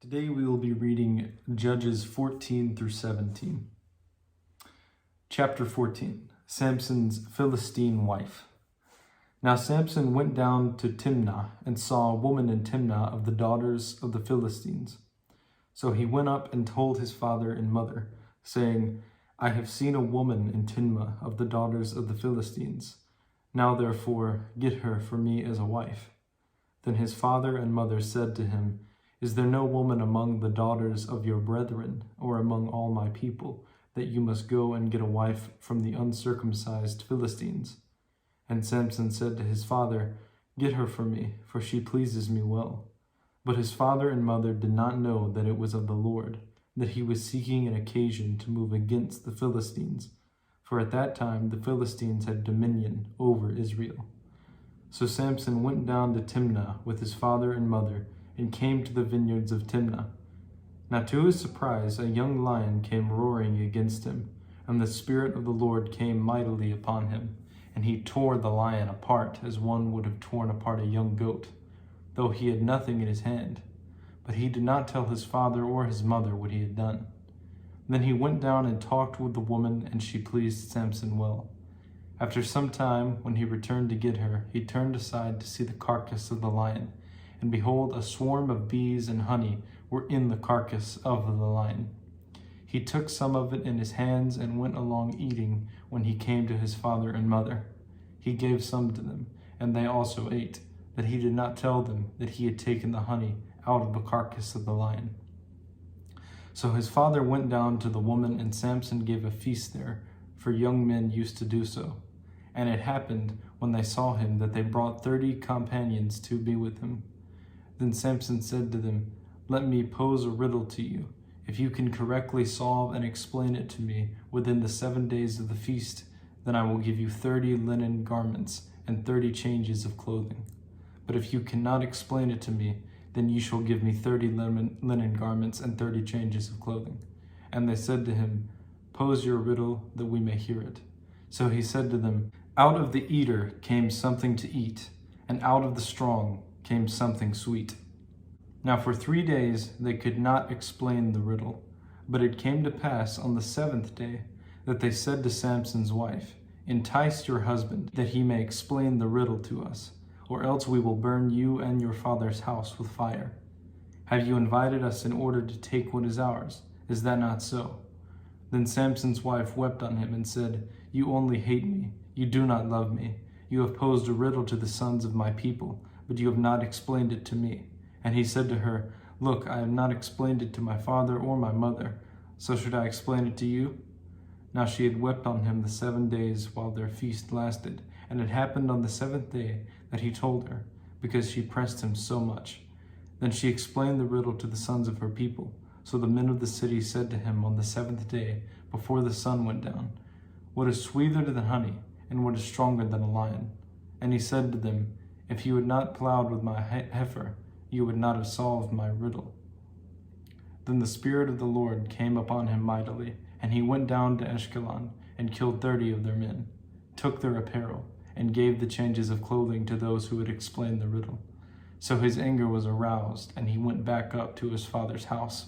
Today we will be reading Judges 14 through 17. Chapter 14, Samson's Philistine wife. Now Samson went down to Timnah and saw a woman in Timnah of the daughters of the Philistines. So he went up and told his father and mother, saying, I have seen a woman in Timnah of the daughters of the Philistines. Now therefore get her for me as a wife. Then his father and mother said to him, Is there no woman among the daughters of your brethren, or among all my people, that you must go and get a wife from the uncircumcised Philistines? And Samson said to his father, Get her for me, for she pleases me well. But his father and mother did not know that it was of the Lord, that he was seeking an occasion to move against the Philistines, for at that time the Philistines had dominion over Israel. So Samson went down to Timnah with his father and mother, and came to the vineyards of Timnah. Now to his surprise a young lion came roaring against him, and the Spirit of the Lord came mightily upon him, and he tore the lion apart as one would have torn apart a young goat, though he had nothing in his hand. But he did not tell his father or his mother what he had done. Then he went down and talked with the woman, and she pleased Samson well. After some time, when he returned to get her, he turned aside to see the carcass of the lion, and behold, a swarm of bees and honey were in the carcass of the lion. He took some of it in his hands and went along eating when he came to his father and mother. He gave some to them, and they also ate, but he did not tell them that he had taken the honey out of the carcass of the lion. So his father went down to the woman, and Samson gave a feast there, for young men used to do so. And it happened, when they saw him, that they brought 30 companions to be with him. Then Samson said to them, Let me pose a riddle to you. If you can correctly solve and explain it to me within the 7 days of the feast, then I will give you 30 linen garments and 30 changes of clothing. But if you cannot explain it to me, then you shall give me 30 linen garments and 30 changes of clothing. And they said to him, Pose your riddle that we may hear it. So he said to them, Out of the eater came something to eat, and out of the strong came something sweet. Now for 3 days they could not explain the riddle, but it came to pass on the 7th day that they said to Samson's wife, Entice your husband, that he may explain the riddle to us, or else we will burn you and your father's house with fire. Have you invited us in order to take what is ours? Is that not so? Then Samson's wife wept on him and said, You only hate me, you do not love me. You have posed a riddle to the sons of my people, but you have not explained it to me. And he said to her, Look, I have not explained it to my father or my mother, so should I explain it to you? Now she had wept on him the 7 days while their feast lasted, and it happened on the 7th day that he told her, because she pressed him so much. Then she explained the riddle to the sons of her people. So the men of the city said to him on the 7th day, before the sun went down, What is sweeter than honey, and what is stronger than a lion? And he said to them, If you had not plowed with my heifer, you would not have solved my riddle. Then the Spirit of the Lord came upon him mightily, and he went down to Ashkelon, and killed 30 of their men, took their apparel, and gave the changes of clothing to those who had explained the riddle. So his anger was aroused, and he went back up to his father's house.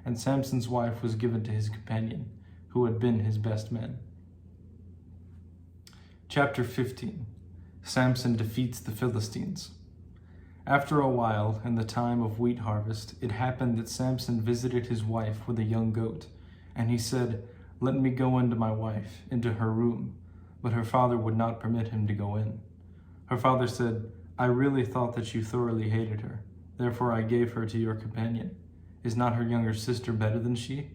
And Samson's wife was given to his companion, who had been his best man. Chapter 15. Samson defeats the Philistines. After a while, in the time of wheat harvest, it happened that Samson visited his wife with a young goat. And he said, Let me go into my wife, into her room. But her father would not permit him to go in. Her father said, I really thought that you thoroughly hated her. Therefore I gave her to your companion. Is not her younger sister better than she?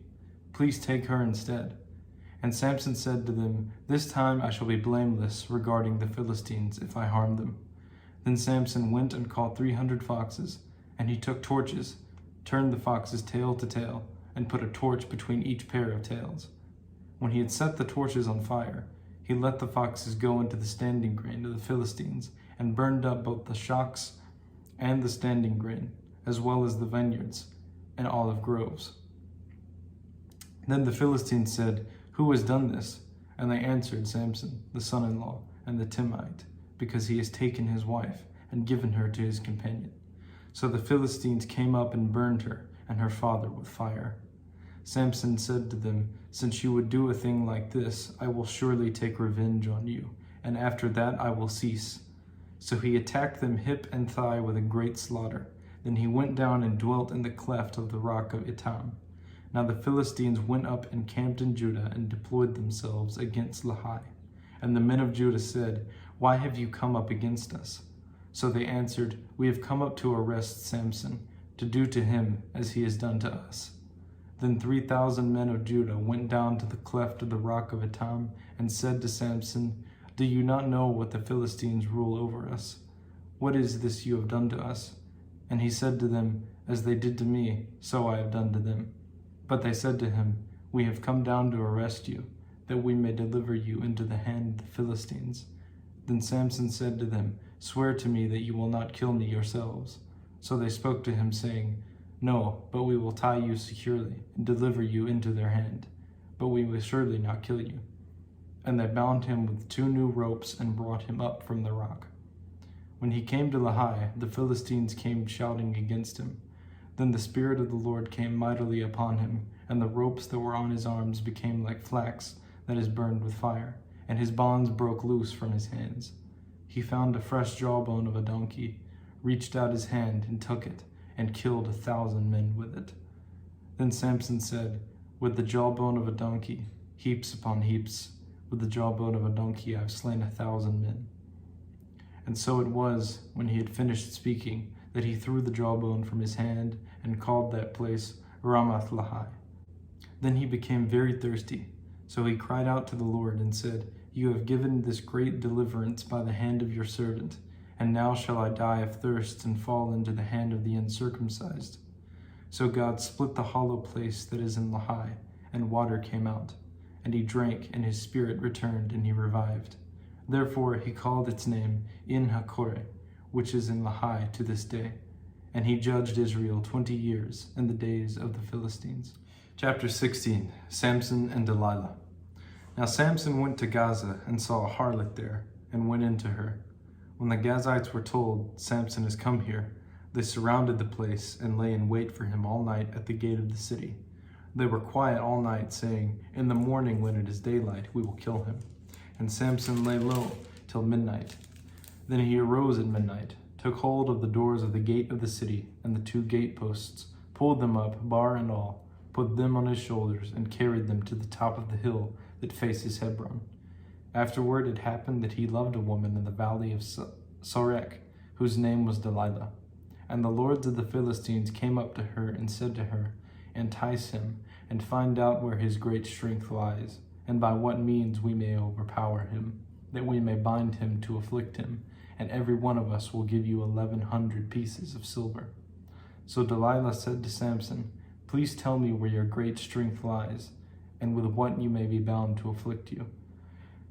Please take her instead. And Samson said to them, This time I shall be blameless regarding the Philistines if I harm them. Then Samson went and caught 300 foxes, and he took torches, turned the foxes tail to tail, and put a torch between each pair of tails. When he had set the torches on fire, he let the foxes go into the standing grain of the Philistines, and burned up both the shocks and the standing grain, as well as the vineyards and olive groves. Then the Philistines said, Who has done this? And they answered, Samson, the son-in-law, and the Timnite, because he has taken his wife and given her to his companion. So the Philistines came up and burned her, and her father with fire. Samson said to them, "Since you would do a thing like this, I will surely take revenge on you, and after that I will cease." So he attacked them hip and thigh with a great slaughter. Then he went down and dwelt in the cleft of the rock of Etam. Now the Philistines went up and camped in Judah and deployed themselves against Lehi. And the men of Judah said, "Why have you come up against us?" So they answered, "We have come up to arrest Samson, to do to him as he has done to us." Then 3,000 men of Judah went down to the cleft of the rock of Etam and said to Samson, "Do you not know what the Philistines rule over us? What is this you have done to us?" And he said to them, "As they did to me, so I have done to them." But they said to him, "We have come down to arrest you, that we may deliver you into the hand of the Philistines." Then Samson said to them, "Swear to me that you will not kill me yourselves." So they spoke to him, saying, "No, but we will tie you securely and deliver you into their hand, but we will surely not kill you." And they bound him with 2 new ropes and brought him up from the rock. When he came to Lehi, the Philistines came shouting against him. Then the Spirit of the Lord came mightily upon him, and the ropes that were on his arms became like flax that is burned with fire, and his bonds broke loose from his hands. He found a fresh jawbone of a donkey, reached out his hand and took it, and killed 1,000 men with it. Then Samson said, "With the jawbone of a donkey, heaps upon heaps, with the jawbone of a donkey I have slain 1,000 men." And so it was, when he had finished speaking, that he threw the jawbone from his hand and called that place Ramath Lehi. Then he became very thirsty, so he cried out to the Lord and said, "You have given this great deliverance by the hand of your servant, and now shall I die of thirst and fall into the hand of the uncircumcised." So God split the hollow place that is in Lehi, and water came out, and he drank, and his spirit returned, and he revived. Therefore he called its name En Hakkore, which is in Lehi to this day. And he judged Israel 20 years in the days of the Philistines. Chapter 16, Samson and Delilah. Now Samson went to Gaza and saw a harlot there, and went into her. When the Gazites were told, "Samson has come here," they surrounded the place and lay in wait for him all night at the gate of the city. They were quiet all night, saying, "In the morning when it is daylight, we will kill him." And Samson lay low till midnight. Then he arose at midnight, took hold of the doors of the gate of the city and the 2 gateposts, pulled them up, bar and all, put them on his shoulders, and carried them to the top of the hill that faces Hebron. Afterward it happened that he loved a woman in the valley of Sorek, whose name was Delilah. And the lords of the Philistines came up to her and said to her, "Entice him, and find out where his great strength lies, and by what means we may overpower him, that we may bind him to afflict him, and every one of us will give you 1,100 pieces of silver." So Delilah said to Samson, "Please tell me where your great strength lies, and with what you may be bound to afflict you."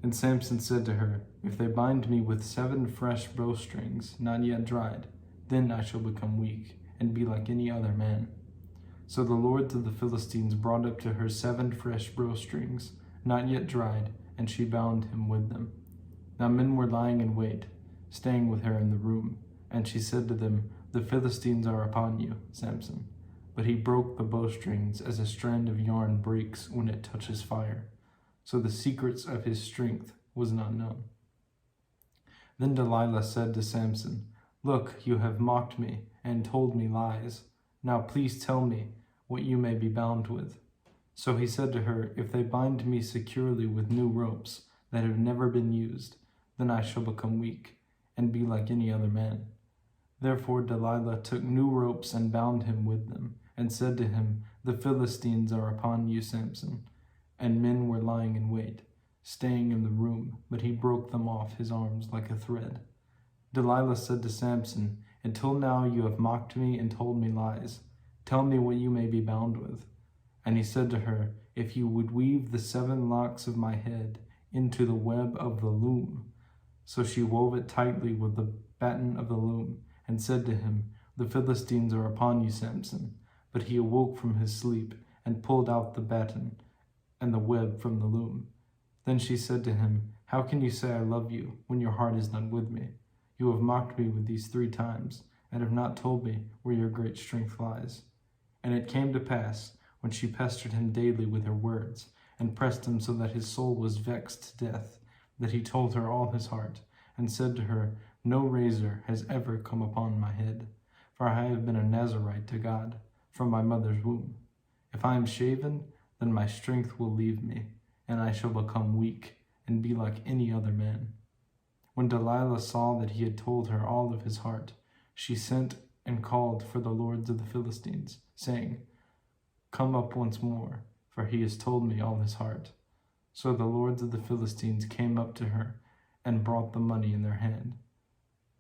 And Samson said to her, "If they bind me with 7 fresh bowstrings, not yet dried, then I shall become weak, and be like any other man." So the lords of the Philistines brought up to her 7 fresh bowstrings, not yet dried, and she bound him with them. Now men were lying in wait, staying with her in the room, and she said to them, "The Philistines are upon you, Samson." But he broke the bowstrings as a strand of yarn breaks when it touches fire. So the secrets of his strength was not known. Then Delilah said to Samson, "Look, you have mocked me and told me lies. Now please tell me what you may be bound with." So he said to her, "If they bind me securely with new ropes that have never been used, then I shall become weak and be like any other man." Therefore Delilah took new ropes and bound him with them, and said to him, "The Philistines are upon you, Samson." And men were lying in wait, staying in the room, but he broke them off his arms like a thread. Delilah said to Samson, "Until now you have mocked me and told me lies. Tell me what you may be bound with." And he said to her, "If you would weave the 7 locks of my head into the web of the loom." So she wove it tightly with the batten of the loom, and said to him, "The Philistines are upon you, Samson." But he awoke from his sleep, and pulled out the batten and the web from the loom. Then she said to him, "How can you say I love you, when your heart is not with me? You have mocked me with these 3 times, and have not told me where your great strength lies." And it came to pass, when she pestered him daily with her words, and pressed him so that his soul was vexed to death, that he told her all his heart, and said to her, No razor has ever come upon my head, for I have been a Nazarite to God from my mother's womb. If I am shaven, then my strength will leave me, and I shall become weak, and be like any other man. When Delilah saw that he had told her all of his heart, she sent and called for the lords of the Philistines, saying, Come up once more, for he has told me all his heart. So the lords of the Philistines came up to her, and brought the money in their hand.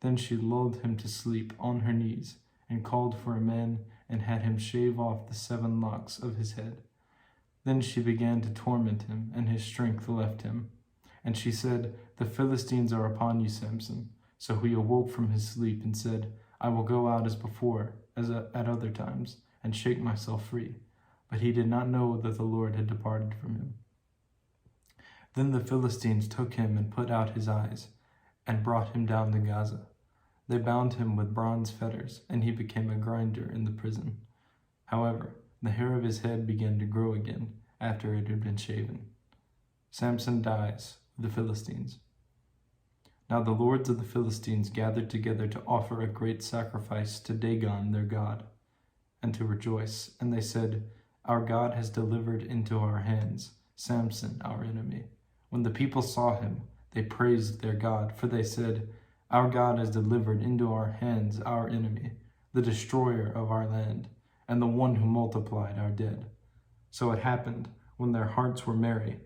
Then she lulled him to sleep on her knees, and called for a man, and had him shave off the 7 locks of his head. Then she began to torment him, and his strength left him. And she said, The Philistines are upon you, Samson. So he awoke from his sleep, and said, I will go out as before, as at other times, and shake myself free. But he did not know that the Lord had departed from him. Then the Philistines took him and put out his eyes, and brought him down to Gaza. They bound him with bronze fetters, and he became a grinder in the prison. However, the hair of his head began to grow again after it had been shaven. Samson dies of the Philistines. Now the lords of the Philistines gathered together to offer a great sacrifice to Dagon their god, and to rejoice. And they said, Our God has delivered into our hands Samson, our enemy. When the people saw him, they praised their God, for they said, Our God has delivered into our hands our enemy, the destroyer of our land, and the one who multiplied our dead. So it happened, when their hearts were merry,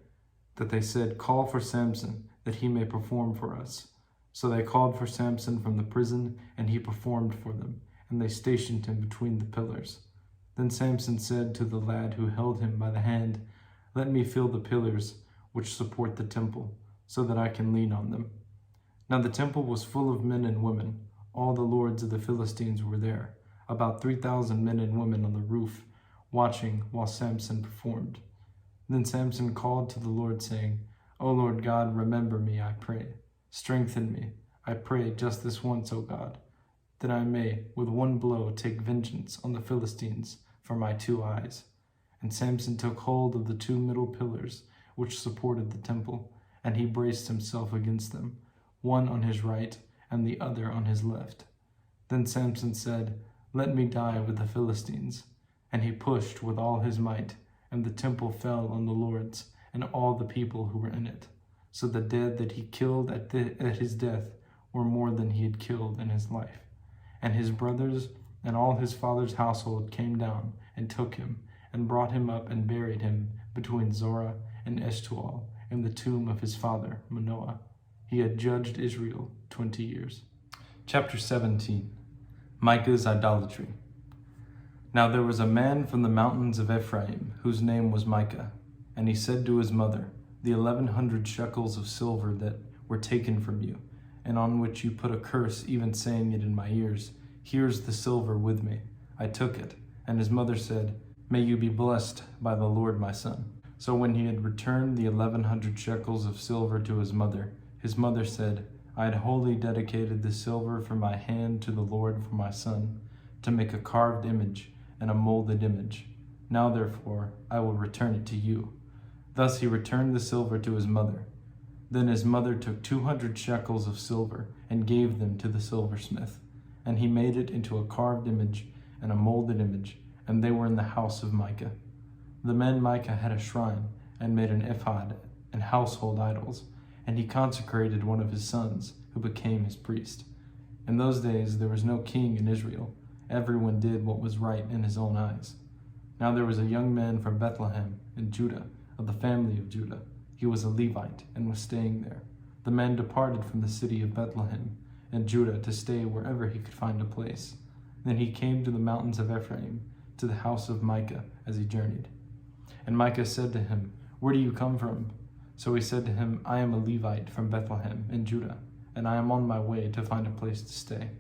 that they said, Call for Samson, that he may perform for us. So they called for Samson from the prison, and he performed for them, and they stationed him between the pillars. Then Samson said to the lad who held him by the hand, Let me feel the pillars which support the temple, so that I can lean on them. Now the temple was full of men and women. All the lords of the Philistines were there, about 3,000 men and women on the roof, watching while Samson performed. Then Samson called to the Lord, saying, O Lord God, remember me, I pray. Strengthen me, I pray, just this once, O God, that I may with one blow take vengeance on the Philistines for my 2 eyes. And Samson took hold of the 2 middle pillars which supported the temple, and he braced himself against them, one on his right and the other on his left. Then Samson said, Let me die with the Philistines. And he pushed with all his might, and the temple fell on the lords and all the people who were in it. So the dead that he killed at his death were more than he had killed in his life. And his brothers and all his father's household came down and took him, and brought him up and buried him between Zorah and Eshtaol in the tomb of his father Manoah. He had judged Israel 20 years. Chapter 17. Micah's idolatry. Now there was a man from the mountains of Ephraim, whose name was Micah. And he said to his mother, The 1,100 shekels of silver that were taken from you, and on which you put a curse, even saying it in my ears, Here's the silver with me. I took it. And his mother said, May you be blessed by the Lord, my son. So when he had returned the 1,100 shekels of silver to his mother said, I had wholly dedicated the silver from my hand to the Lord for my son, to make a carved image and a molded image. Now therefore I will return it to you. Thus he returned the silver to his mother. Then his mother took 200 shekels of silver and gave them to the silversmith, and he made it into a carved image and a molded image, and they were in the house of Micah. The man Micah had a shrine, and made an ephod and household idols, and he consecrated one of his sons, who became his priest. In those days there was no king in Israel. Everyone did what was right in his own eyes. Now there was a young man from Bethlehem in Judah, of the family of Judah. He was a Levite, and was staying there. The man departed from the city of Bethlehem in Judah to stay wherever he could find a place. Then he came to the mountains of Ephraim, to the house of Micah, as he journeyed. And Micah said to him, Where do you come from? So he said to him, I am a Levite from Bethlehem in Judah, and I am on my way to find a place to stay.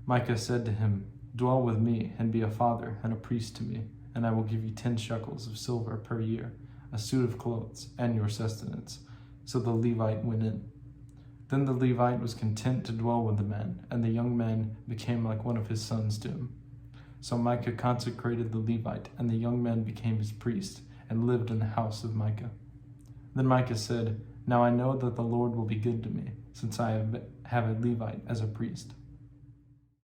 Micah said to him, Dwell with me, and be a father and a priest to me, and I will give you 10 shekels of silver per year, a suit of clothes, and your sustenance. So the Levite went in. Then the Levite was content to dwell with the man, and the young man became like one of his sons to him. So Micah consecrated the Levite, and the young man became his priest, and lived in the house of Micah. Then Micah said, Now I know that the Lord will be good to me, since I have a Levite as a priest.